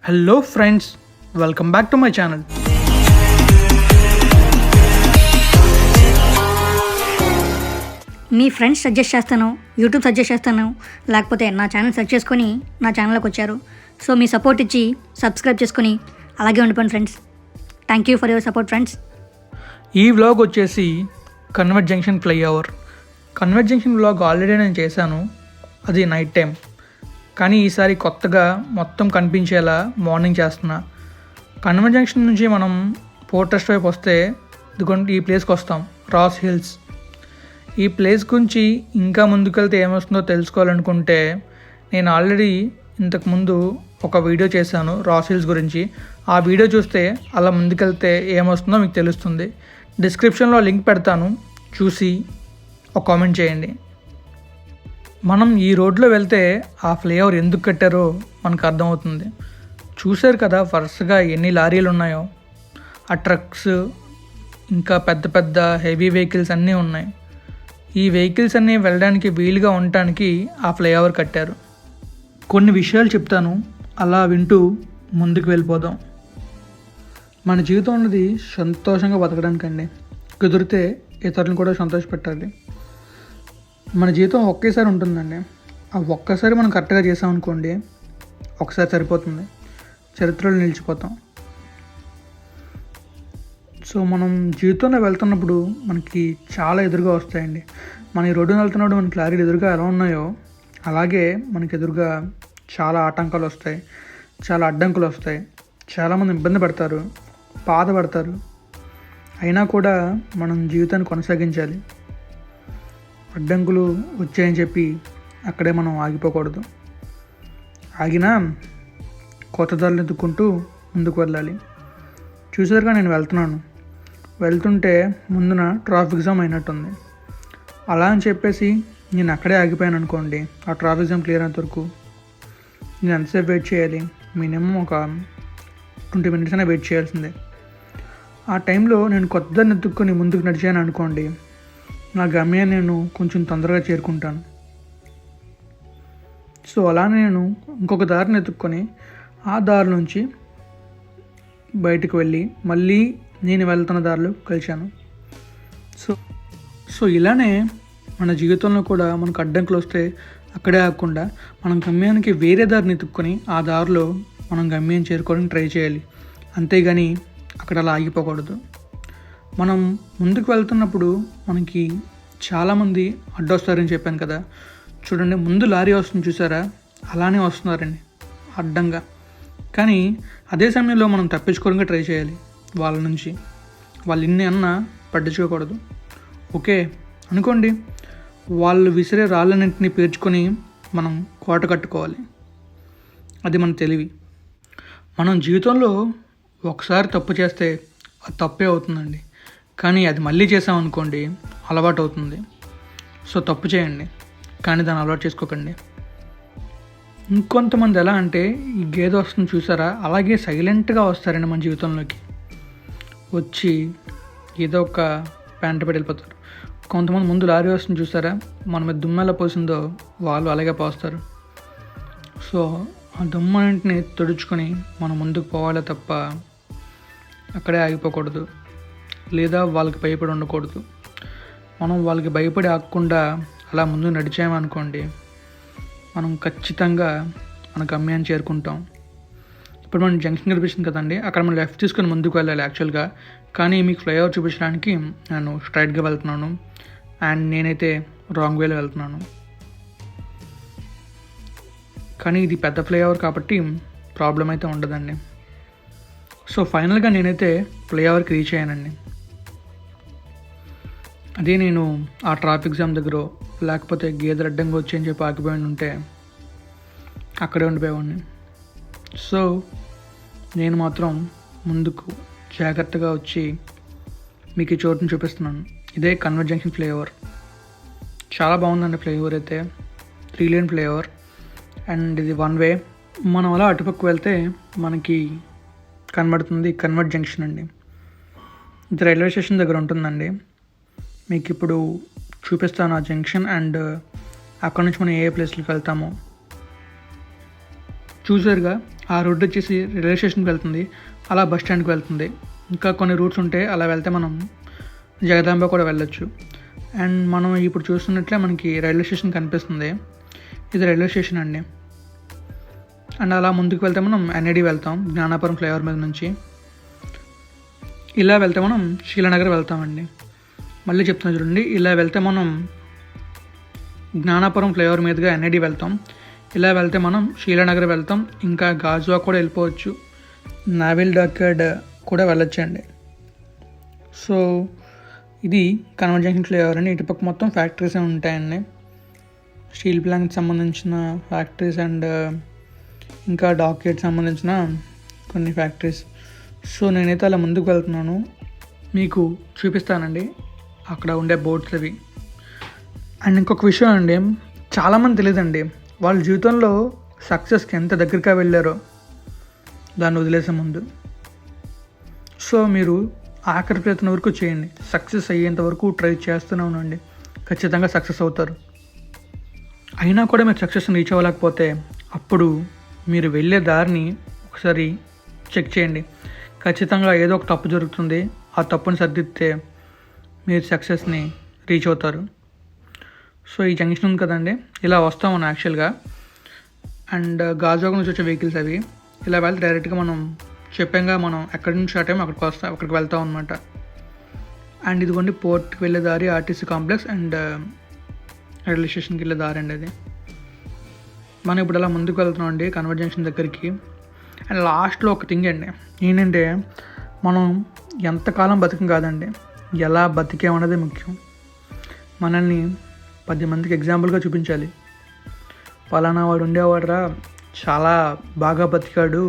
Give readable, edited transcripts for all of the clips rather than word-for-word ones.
Hello friends, welcome back to my channel. మీ friends suggest చేస్తాను, YouTube suggest చేస్తాను, లేకపోతే నా ఛానల్ సెర్చ్ చేసుకొని నా ఛానల్లోకి వచ్చారు. సో మీ సపోర్ట్ ఇచ్చి సబ్స్క్రైబ్ చేసుకొని అలాగే ఉండిపోండి friends. Thank you for your support friends. ఈ వ్లాగ్ వచ్చేసి Convent Junction flyover. Convent Junction vlog already నేను చేశాను, అది నైట్ టైం. కానీ ఈసారి కొత్తగా మొత్తం కనిపించేలా మార్నింగ్ చేస్తున్నా. కన్వర్ట్ జంక్షన్ నుంచి మనం పోర్ట్ ట్రస్ట్ వైపు వస్తే ఇదిగోండి ఈ ప్లేస్కి వస్తాం, రాస్ హిల్స్. ఈ ప్లేస్ గురించి ఇంకా ముందుకెళ్తే ఏమొస్తుందో తెలుసుకోవాలనుకుంటే నేను ఆల్రెడీ ఇంతకుముందు ఒక వీడియో చేశాను రాస్ హిల్స్ గురించి. ఆ వీడియో చూస్తే అలా ముందుకెళ్తే ఏమొస్తుందో మీకు తెలుస్తుంది. డిస్క్రిప్షన్లో లింక్ పెడతాను, చూసి ఒక కామెంట్ చేయండి. మనం ఈ రోడ్లో వెళ్తే ఆ ఫ్లైఓవర్ ఎందుకు కట్టారో మనకు అర్థమవుతుంది. చూశారు కదా వరుసగా ఎన్ని లారీలు ఉన్నాయో, ఆ ట్రక్స్ ఇంకా పెద్ద పెద్ద హెవీ వెహికల్స్ అన్నీ ఉన్నాయి. ఈ వెహికల్స్ అన్నీ వెళ్ళడానికి వీలుగా ఉండటానికి ఆ ఫ్లైఓవర్ కట్టారు. కొన్ని విషయాలు చెప్తాను, అలా వింటూ ముందుకు వెళ్ళిపోదాం. మన జీవితం అన్నది సంతోషంగా బతకడానికండి. కుదిరితే ఇతరులను కూడా సంతోషపెట్టాలి. మన జీవితం ఒకేసారి ఉంటుందండి. ఆ ఒక్కసారి మనం కరెక్ట్గా చేసామనుకోండి, ఒకసారి సరిపోతుంది, చరిత్రలో నిలిచిపోతాం. సో మనం జీవితంలో వెళ్తున్నప్పుడు మనకి చాలా ఎదురుగా వస్తాయండి. మన ఈ రోడ్డున వెళ్తున్నప్పుడు మనకి లారీలు ఎదురుగా ఎలా ఉన్నాయో అలాగే మనకి ఎదురుగా చాలా ఆటంకాలు వస్తాయి, చాలా అడ్డంకులు వస్తాయి. చాలామంది ఇబ్బంది పడతారు, బాధపడతారు. అయినా కూడా మనం జీవితాన్ని కొనసాగించాలి. అడ్డంకులు వచ్చాయని చెప్పి అక్కడే మనం ఆగిపోకూడదు. ఆగినా కొత్త దారులు ఎత్తుక్కుంటూ ముందుకు వెళ్ళాలి. చూసారుగా నేను వెళ్తుంటే ముందున ట్రాఫిక్ జామ్ అయినట్టుంది. అలా అని చెప్పేసి నేను అక్కడే ఆగిపోయాను అనుకోండి, ఆ ట్రాఫిక్ జామ్ క్లియర్ అయినంత వరకు నేను ఎంతసేపు వెయిట్ చేయాలి? మినిమం ఒక 20 minutes అయినా వెయిట్ చేయాల్సిందే. ఆ టైంలో నేను కొత్త దారిని ఎత్తుక్కొని ముందుకు నడిచాను అనుకోండి, నా గమ్యాన్ని నేను కొంచెం తొందరగా చేరుకుంటాను. సో అలా నేను ఇంకొక దారిని ఎత్తుక్కొని ఆ దారి నుంచి బయటకు వెళ్ళి మళ్ళీ నేను వెళ్తున్న దారిలో కలిశాను. సో ఇలానే మన జీవితంలో కూడా మనకు అడ్డంకులు వస్తే అక్కడే ఆగకుండా మనం గమ్యానికి వేరే దారిని ఎత్తుక్కొని ఆ దారిలో మనం గమ్యం చేరుకోవడానికి ట్రై చేయాలి. అంతేగాని అక్కడ అలా ఆగిపోకూడదు. మనం ముందుకు వెళ్తున్నప్పుడు మనకి చాలామంది అడ్డొస్తారని చెప్పాను కదా. చూడండి, ముందు లారీ వస్తుంది చూసారా, అలానే వస్తున్నారండి అడ్డంగా. కానీ అదే సమయంలో మనం తప్పించుకోవడానికి ట్రై చేయాలి వాళ్ళ నుంచి. వాళ్ళు ఇన్ని అన్నా పట్టించుకోకూడదు. ఓకే అనుకోండి, వాళ్ళు విసిరే రాళ్ళన్నింటినీ పేర్చుకొని మనం కోట కట్టుకోవాలి. అది మన తెలివి. మనం జీవితంలో ఒకసారి తప్పు చేస్తే అది తప్పే అవుతుందండి. కానీ అది మళ్ళీ చేసామనుకోండి అలవాటు అవుతుంది. సో తప్పు చేయండి, కానీ దాన్ని అలవాటు చేసుకోకండి. ఇంకొంతమంది ఎలా అంటే, ఈ గేదె వస్తుంది చూసారా, అలాగే సైలెంట్గా వస్తారండి మన జీవితంలోకి. వచ్చి ఏదో ఒక పెంట పెట్టి వెళ్ళిపోతారు. కొంతమంది ముందు లారీ వస్తుంది చూసారా, మన మీద దుమ్ము ఎలా పోసిందో వాళ్ళు అలాగే పోస్తారు. సో ఆ దుమ్మన్నింటిని తుడుచుకొని మనం ముందుకు పోవాలే తప్ప అక్కడే ఆగిపోకూడదు, లేదా వాళ్ళకి భయపడి ఉండకూడదు. మనం వాళ్ళకి భయపడి ఆగకుండా అలా ముందు నడిచామనుకోండి, మనం ఖచ్చితంగా మన గమ్యాన్ని చేరుకుంటాం. ఇప్పుడు మనం జంక్షన్ కనిపిస్తుంది కదండి, అక్కడ మనం లెఫ్ట్ తీసుకొని ముందుకు వెళ్ళాలి యాక్చువల్గా. కానీ మీకు ఫ్లైఓవర్ చూపించడానికి నేను స్ట్రైట్గా వెళ్తున్నాను, అండ్ నేనైతే రాంగ్ వేలో వెళ్తున్నాను. కానీ ఇది పెద్ద ఫ్లైఓవర్ కాబట్టి ప్రాబ్లం అయితే ఉండదండి. సో ఫైనల్గా నేనైతే ఫ్లైఓవర్కి రీచ్ అయ్యానండి. అదే నేను ఆ ట్రాఫిక్ జామ్ దగ్గర లేకపోతే గేదెలు అడ్డంగా వచ్చి చెప్పి ఆగిపోయి ఉంటే అక్కడే ఉండిపోయేవాడిని. సో నేను మాత్రం ముందుకు జాగ్రత్తగా వచ్చి మీకు ఈ చోటుని చూపిస్తున్నాను. ఇదే కన్వర్ట్ జంక్షన్ ఫ్లైఓవర్. చాలా బాగుందండి ఫ్లైఓవర్ అయితే. 3 lane ఫ్లైఓవర్, అండ్ ఇది 1 way. మనం అలా అటుపక్క వెళ్తే మనకి కనబడుతుంది కన్వర్ట్ జంక్షన్ అండి. ఇది రైల్వే స్టేషన్ దగ్గర ఉంటుందండి. మీకు ఇప్పుడు చూపిస్తాను ఆ జంక్షన్, అండ్ అక్కడ నుంచి మనం ఏ ప్లేస్కి వెళ్తామో. చూసారుగా ఆ రోడ్ వచ్చేసి రైల్వే స్టేషన్కి వెళ్తుంది, అలా బస్ స్టాండ్కి వెళ్తుంది. ఇంకా కొన్ని రూట్స్ ఉంటే అలా వెళ్తే మనం జగదాంబ కూడా వెళ్ళొచ్చు. అండ్ మనం ఇప్పుడు చూస్తున్నట్లే మనకి రైల్వే స్టేషన్ కనిపిస్తుంది, ఇది రైల్వే స్టేషన్ అండి. అండ్ అలా ముందుకు వెళ్తే మనం ఎన్ఐడి వెళ్తాం, జ్ఞానాపురం ఫ్లైఓవర్ మీద నుంచి. ఇలా వెళ్తే మనం శీలానగర్ వెళ్తామండి. మళ్ళీ చెప్తున్నా చూడండి, ఇలా వెళ్తే మనం జ్ఞానాపురం ఫ్లైఓవర్ మీదుగా ఎన్ఐడి వెళ్తాం. ఇలా వెళ్తే మనం శీలానగర్ వెళ్తాం, ఇంకా గాజువా కూడా వెళ్ళిపోవచ్చు, నావెల్ డాక్యార్డ్ కూడా వెళ్ళొచ్చండి. సో ఇది కన్వర్ట్ జంక్షన్ ఫ్లైఓవర్ అండి. ఇటుపక్క మొత్తం ఫ్యాక్టరీస్ ఉంటాయండి, స్టీల్ ప్లాంట్కి సంబంధించిన ఫ్యాక్టరీస్ అండ్ ఇంకా డాక్యార్డ్కి సంబంధించిన కొన్ని ఫ్యాక్టరీస్. సో నేనైతే అలా ముందుకు వెళ్తున్నాను, మీకు చూపిస్తానండి అక్కడ ఉండే బోర్డ్స్ అవి. అండ్ ఇంకొక విషయం అండి, చాలామంది తెలియదండి వాళ్ళ జీవితంలో సక్సెస్కి ఎంత దగ్గరగా వెళ్ళారో దాన్ని వదిలేసే ముందు. సో మీరు ఆఖరి ప్రయత్నం వరకు చేయండి, సక్సెస్ అయ్యేంత వరకు ట్రై చేస్తూనే ఉండండి, ఖచ్చితంగా సక్సెస్ అవుతారు. అయినా కూడా మీరు సక్సెస్ రీచ్ అవ్వలేకపోతే అప్పుడు మీరు వెళ్ళే దారిని ఒకసారి చెక్ చేయండి. ఖచ్చితంగా ఏదో ఒక తప్పు జరుగుతుంది, ఆ తప్పుని సరిదిద్దితే మీరు సక్సెస్ని రీచ్ అవుతారు. సో ఈ జంక్షన్ ఉంది కదండి, ఇలా వస్తాం మనం యాక్చువల్గా. అండ్ గాజువాక నుంచి వచ్చే వెహికల్స్ అవి. ఇలా వెళ్తే డైరెక్ట్గా మనం చెప్పాంగా మనం ఎక్కడి నుంచి స్టార్ట్ అయ్యామో అక్కడికి వెళ్తాం అనమాట. అండ్ ఇదిగోండి పోర్ట్కి వెళ్ళే దారి, ఆర్టీసీ కాంప్లెక్స్ అండ్ రైల్వే స్టేషన్కి వెళ్ళే దారి అండి అది. మనం ఇప్పుడు అలా ముందుకు వెళ్తున్నాం అండి కన్వర్ట్ జంక్షన్ దగ్గరికి. అండ్ లాస్ట్లో ఒక థింగ్ అండి, ఏంటంటే మనం ఎంతకాలం బతికం కాదండి, ఎలా బతికేమన్నది ముఖ్యం. మనల్ని 10 మందికి ఎగ్జాంపుల్గా చూపించాలి, పలానా వాడు ఉండేవాడురా చాలా బాగా బతికాడు,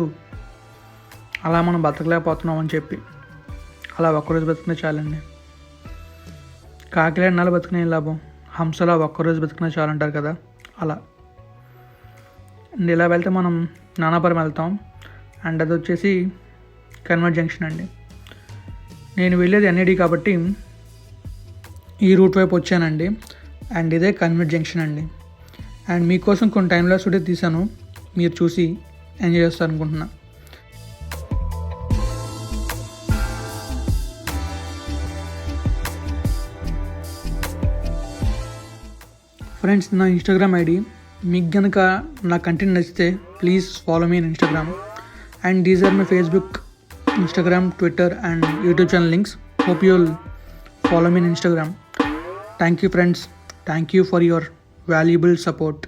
అలా మనం బతకలేకపోతున్నాం అని చెప్పి. అలా ఒక్కరోజు బతికినా చాలండి. కాకిలా ఎన్నాళ్ళు బతికినా ఏం లాభం, హంసలా ఒక్కరోజు బతికినా చాలంటారు కదా, అలా. అండ్ ఇలా వెళ్తే మనం నానాపురం వెళ్తాం. అండ్ అది వచ్చేసి కన్వర్ట్ జంక్షన్ అండి. నేను వెళ్ళేది ఎన్ఐడి కాబట్టి ఈ రూట్ వైపు వచ్చానండి. అండ్ ఇదే కన్వర్ట్ జంక్షన్ అండి. అండ్ మీకోసం కొన్ని టైం లాప్స్ కూడా తీసాను, మీరు చూసి ఎంజాయ్ చేస్తారు అనుకుంటున్నా. ఫ్రెండ్స్, నా ఇన్స్టాగ్రామ్ ఐడి, మీకు కనుక నా కంటెంట్ నచ్చితే please follow me in Instagram. And these are my Facebook, Instagram, Twitter and YouTube channel links. Hope you will follow me on Instagram. Thank you friends, thank you for your valuable support.